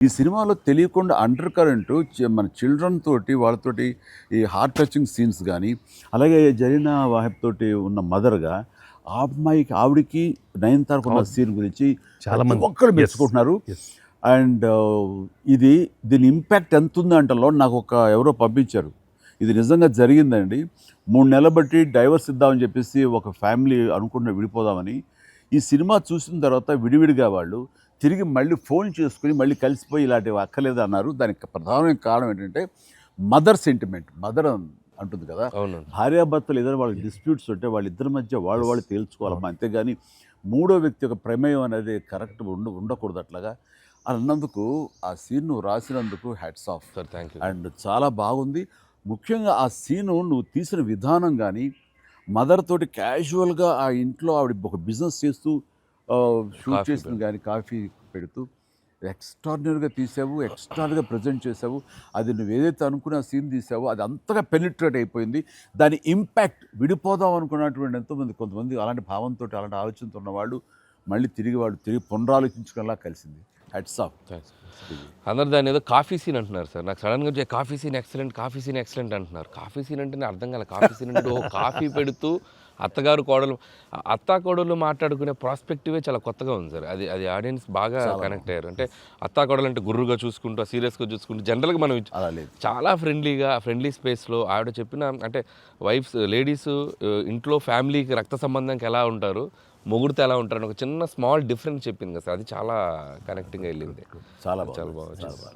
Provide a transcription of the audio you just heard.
ఈ సినిమాలో తెలియకుండా అండర్ కరెంట్ మన చిల్డ్రన్ తోటి వాళ్ళతోటి ఈ హార్ట్ టచింగ్ సీన్స్ కానీ, అలాగే జరీనా వాహిబ్ తోటి ఉన్న మదర్‌గా ఆ అమ్మాయికి ఆవిడకి నయనతారకున్న అవును. సీన్ గురించి చాలా ప్రతి మంది. ఒక్కరు యెస్. మెచ్చుకుంటున్నారు. యెస్. అండ్ దీని ఇంపాక్ట్ ఎంతుందంటలో నాకొక ఎవరో పంపించారు. ఇది నిజంగా జరిగిందండి. 3 నెలలు బట్టి డైవర్స్ ఇద్దామని చెప్పేసి ఒక ఫ్యామిలీ అనుకున్న విడిపోదామని. ఈ సినిమా చూసిన తర్వాత విడివిడిగా వాళ్ళు తిరిగి మళ్ళీ ఫోన్ చేసుకొని మళ్ళీ కలిసిపోయి ఇలాంటివి అక్కర్లేదు అన్నారు. దానికి ప్రధానమైన కారణం ఏంటంటే మదర్ సెంటిమెంట్. మదర్ అంటుంది కదా! అవునండి. భార్యాభర్తలు ఏదైనా వాళ్ళకి డిస్ప్యూట్స్ ఉంటే వాళ్ళిద్దరి మధ్య వాళ్ళు తేల్చుకోవాలమ్మా. అంతేగాని మూడో వ్యక్తి యొక్క ప్రమేయం అనేది కరెక్ట్ ఉండకూడదు అట్లాగా. అని అన్నందుకు ఆ సీన్ నువ్వు రాసినందుకు hats off. Sir thank you. And చాలా బాగుంది. ముఖ్యంగా ఆ సీను నువ్వు తీసిన విధానం గానీ, మదర్ తోటి క్యాజువల్‌గా ఆ ఇంట్లో ఆవిడ ఒక బిజినెస్ చేస్తూ షూట్ కాఫీ చేసింది గానీ, కాఫీ పెడుతూ ఎక్స్ట్రార్డినరీగా తీసావు. ఎక్స్ట్రాగా ప్రెజెంట్ చేసావు. అది నువ్వేదైతే అనుకున్న సీన్ తీసావో అది అంతగా పెనిట్రేట్ అయిపోయింది. దాని ఇంపాక్ట్ విడిపోదాం అనుకున్నటువంటి ఎంతోమంది కొంతమంది అలాంటి భావంతోటి, అలాంటి ఆలోచనతో ఉన్నవాళ్ళు మళ్ళీ తిరిగి పునరాలోచించుకునేలా కలిసింది. Hats off. థాంక్స్. అందరూ దాన్ని ఏదో కాఫీ సీన్ అంటున్నారు సార్. నాకు సడెన్‌గా వచ్చి కాఫీ సీన్ ఎక్సలెంట్ అంటున్నారు. కాఫీ సీన్ అంటేనే అర్థం కాలే. కాఫీ సీన్ అంటే ఓహో! కాఫీ పెడుతూ అత్తగారు, కోడలు అత్తా, కోడలు మాట్లాడుకునే ప్రాస్పెక్టివే చాలా కొత్తగా ఉంది సార్. అది అది ఆడియన్స్ బాగా చాలా కనెక్ట్ అయ్యారు. అంటే అత్తా, కోడలు అంటే గుర్రుగా చూసుకుంటూ, సీరియస్‌గా చూసుకుంటూ జనరల్‌గా మనం అలా లేదు. చాలా ఫ్రెండ్లీగా ఫ్రెండ్లీ స్పేస్‌లో ఆవిడ చెప్పిన అంటే లేడీస్ ఇంట్లో ఫ్యామిలీకి రక్త సంబంధంకి ఎలా ఉంటారు, మొగుడితో ఎలా ఉంటారని ఒక చిన్న స్మాల్ డిఫరెన్స్ చెప్పింది కదా సార్. అది చాలా కనెక్టింగ్‌గా వెళ్ళింది. చాలా చాలా బాగుంది. బాగా చాలా చేశారు. బాగా